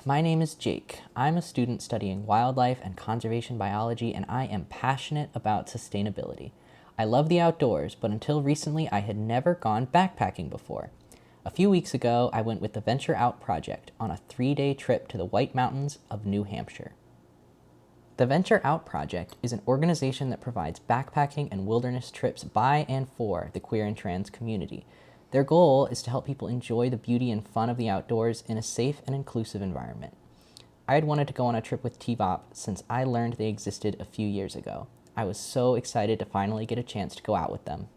My name is Jake. I'm a student studying wildlife and conservation biology, and I am passionate about sustainability. I love the outdoors, but until recently, I had never gone backpacking before. A few weeks ago, I went with the Venture Out Project on a 3-day trip to the White Mountains of New Hampshire. The Venture Out Project is an organization that provides backpacking and wilderness trips by and for the queer and trans community. Their goal is to help people enjoy the beauty and fun of the outdoors in a safe and inclusive environment. I had wanted to go on a trip with TVOP since I learned they existed a few years ago. I was so excited to finally get a chance to go out with them.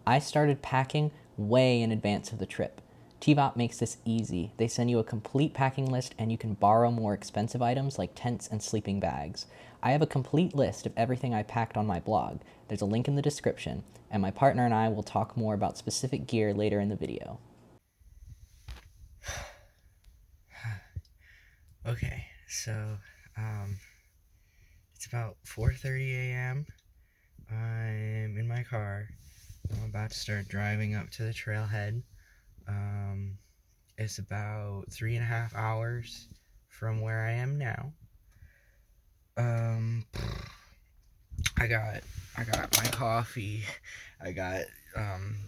I started packing way in advance of the trip. TVOP makes this easy. They send you a complete packing list and you can borrow more expensive items like tents and sleeping bags. I have a complete list of everything I packed on my blog. There's a link in the description, and my partner and I will talk more about specific gear later in the video. Okay, so it's about 4:30 a.m. I'm in my car. I'm about to start driving up to the trailhead. It's about 3.5 hours from where I am now. I got my coffee. I got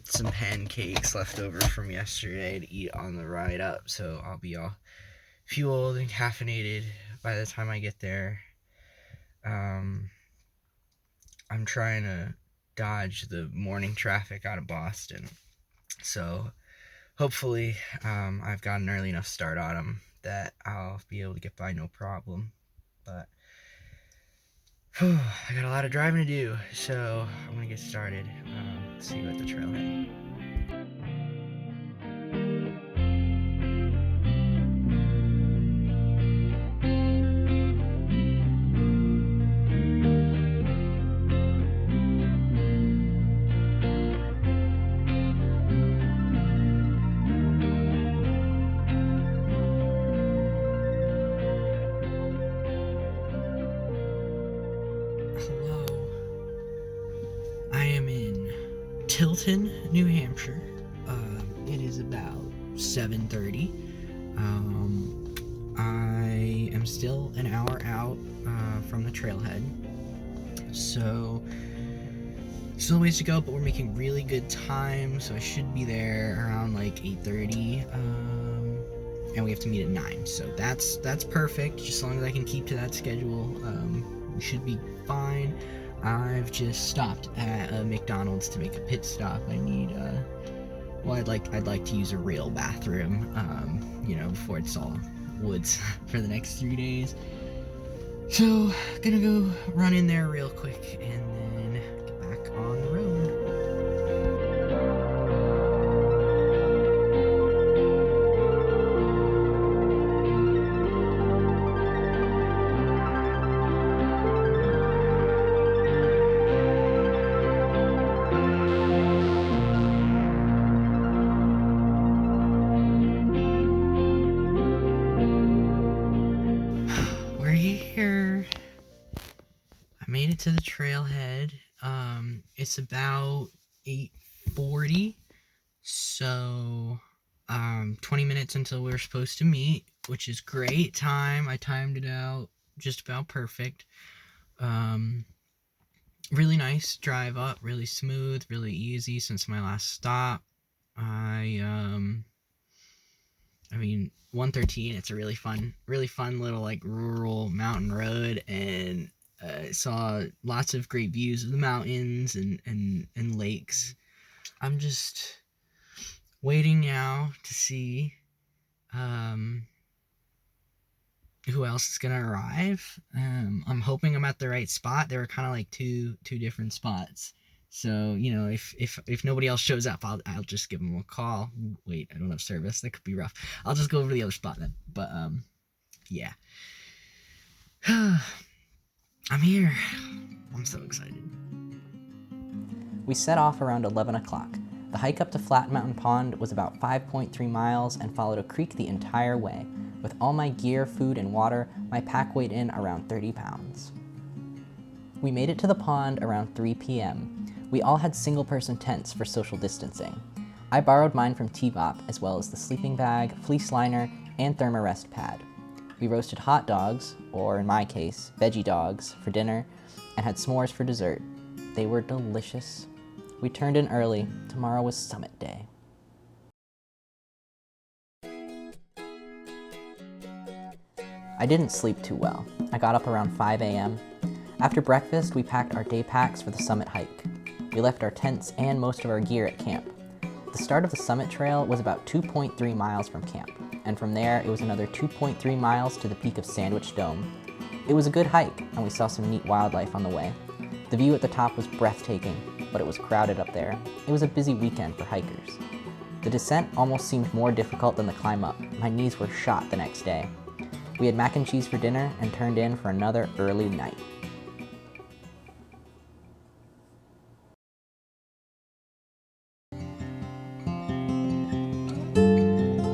some pancakes left over from yesterday to eat on the ride up, so I'll be all fueled and caffeinated by the time I get there. I'm trying to dodge the morning traffic out of Boston, so hopefully I've got an early enough start on them that I'll be able to get by no problem. But I got a lot of driving to do, so I'm gonna get started. See you at the trailhead. Hello. I am in Tilton, New Hampshire. It is about 7:30. I am still an hour out from the trailhead, so still a ways to go, but we're making really good time, so I should be there around like 8:30. And we have to meet at 9, so that's perfect. Just as long as I can keep to that schedule, we should be fine. I've just stopped at a McDonald's to make a pit stop. I need I'd like to use a real bathroom, before it's all woods for the next 3 days. So gonna go run in there real quick and then get back on the road. We're here. I made it to the trailhead. It's about 8:40, so 20 minutes until we're supposed to meet, which is great time. I timed it out just about perfect. Really nice drive up, really smooth, really easy since my last stop. I mean, 113, it's a really fun little like rural mountain road, and saw lots of great views of the mountains and lakes. I'm just waiting now to see who else is gonna arrive. I'm hoping I'm at the right spot. There were kind of like two different spots. So, if nobody else shows up, I'll just give them a call. Wait, I don't have service. That could be rough. I'll just go over to the other spot then. But yeah. I'm here. I'm so excited. We set off around 11 o'clock. The hike up to Flat Mountain Pond was about 5.3 miles and followed a creek the entire way. With all my gear, food, and water, my pack weighed in around 30 pounds. We made it to the pond around 3 p.m. We all had single-person tents for social distancing. I borrowed mine from TVOP, as well as the sleeping bag, fleece liner, and thermarest pad. We roasted hot dogs, or in my case, veggie dogs, for dinner, and had s'mores for dessert. They were delicious. We turned in early. Tomorrow was summit day. I didn't sleep too well. I got up around 5 a.m. After breakfast, we packed our day packs for the summit hike. We left our tents and most of our gear at camp. The start of the summit trail was about 2.3 miles from camp, and from there it was another 2.3 miles to the peak of Sandwich Dome. It was a good hike, and we saw some neat wildlife on the way. The view at the top was breathtaking, but it was crowded up there. It was a busy weekend for hikers. The descent almost seemed more difficult than the climb up. My knees were shot the next day. We had mac and cheese for dinner and turned in for another early night.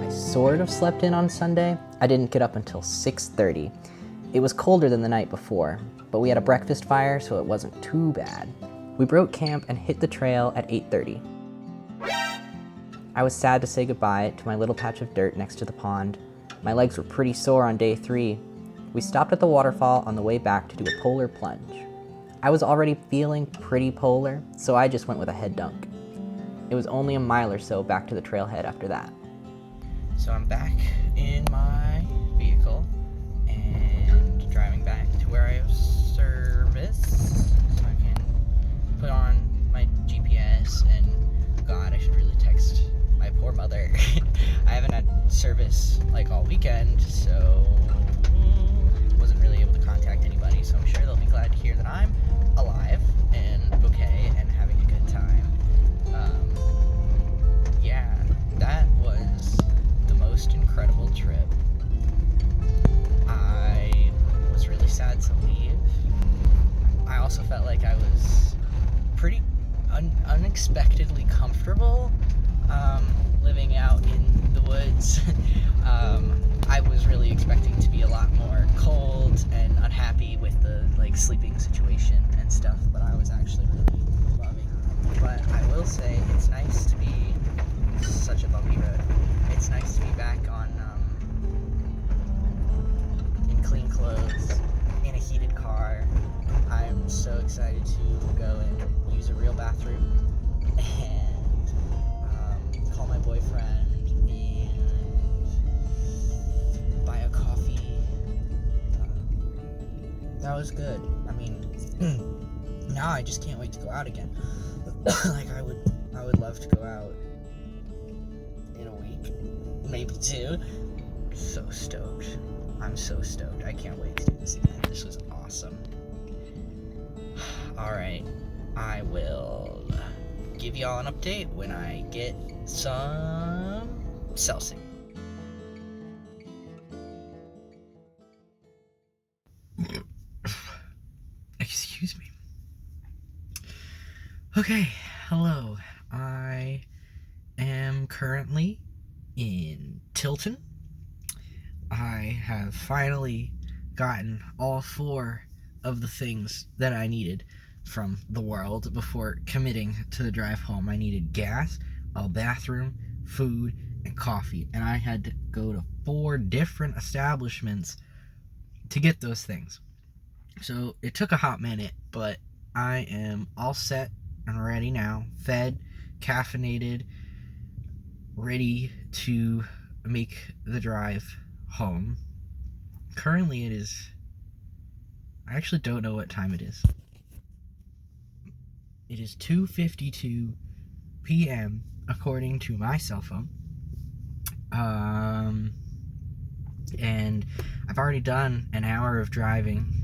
I sort of slept in on Sunday. I didn't get up until 6:30. It was colder than the night before, but we had a breakfast fire, so it wasn't too bad. We broke camp and hit the trail at 8:30. I was sad to say goodbye to my little patch of dirt next to the pond. My legs were pretty sore on day 3. We stopped at the waterfall on the way back to do a polar plunge. I was already feeling pretty polar, so I just went with a head dunk. It was only a mile or so back to the trailhead after that. So I'm back in my vehicle and driving back to where I have service, so I can put on my GPS, and God, I should really text my poor mother. I haven't had service like all weekend, so wasn't really able to contact anybody, so I'm sure they'll be glad to hear that I'm alive and okay and having a good time. Yeah, that was the most incredible trip. I was really sad to leave. I also felt like I was pretty unexpectedly comfortable living out in the woods. I was really expecting to be a lot more cold and unhappy with the sleeping situation and stuff, but I was actually really loving it. But I will say it's nice to be such a bumpy road. It's nice to be back on in clean clothes, in a heated car. I'm so excited to go and use a real bathroom and call my boyfriend and buy a coffee. That was good. I mean, now I just can't wait to go out again. I would love to go out in a week, maybe 2. So stoked. I'm so stoked. I can't wait to do this again. This was awesome. Alright, I will give y'all an update when I get some cell signal. Excuse me. Okay, hello. I am currently in Tilton. I have finally gotten all 4 of the things that I needed from the world before committing to the drive home. I needed gas, a bathroom, food, and coffee, and I had to go to 4 different establishments to get those things. So it took a hot minute, but I am all set and ready now, fed, caffeinated, ready to make the drive home. Currently I actually don't know what time it is. It is 2:52 p.m. according to my cell phone. And I've already done an hour of driving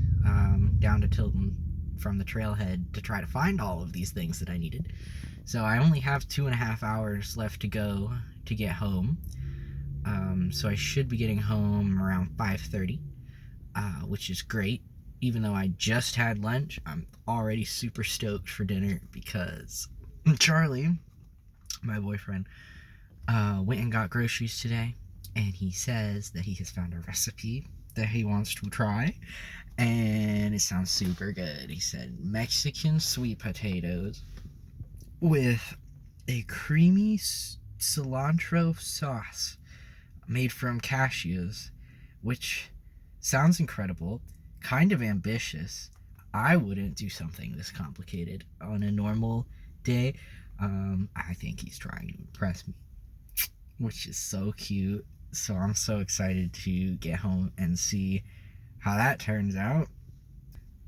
down to Tilton from the trailhead to try to find all of these things that I needed. So I only have 2.5 hours left to go to get home. So I should be getting home around 5:30, which is great. Even though I just had lunch, I'm already super stoked for dinner because Charlie, my boyfriend, went and got groceries today, and he says that he has found a recipe that he wants to try, and it sounds super good. He said Mexican sweet potatoes with a creamy cilantro sauce. made from cashews, which sounds incredible, kind of ambitious. I wouldn't do something this complicated on a normal day. I think he's trying to impress me, which is so cute. So I'm so excited to get home and see how that turns out.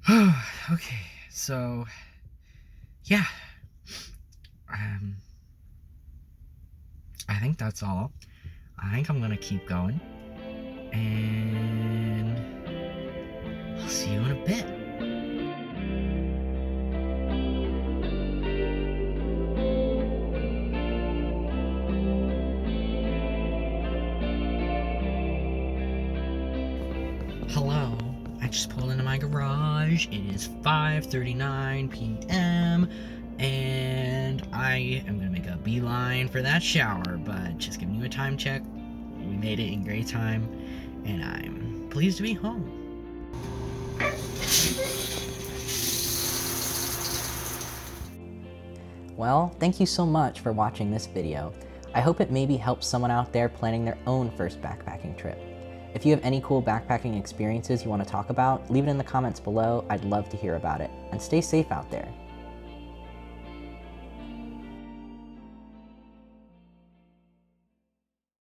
Okay, so yeah, I think that's all. I think I'm gonna keep going, and I'll see you in a bit. Hello, I just pulled into my garage. It is 5:39 p.m. and I am gonna make a beeline for that shower, but just giving you a time check. We made it in great time, and I'm pleased to be home. Well, thank you so much for watching this video. I hope it maybe helps someone out there planning their own first backpacking trip. If you have any cool backpacking experiences you want to talk about, leave it in the comments below. I'd love to hear about it. And stay safe out there.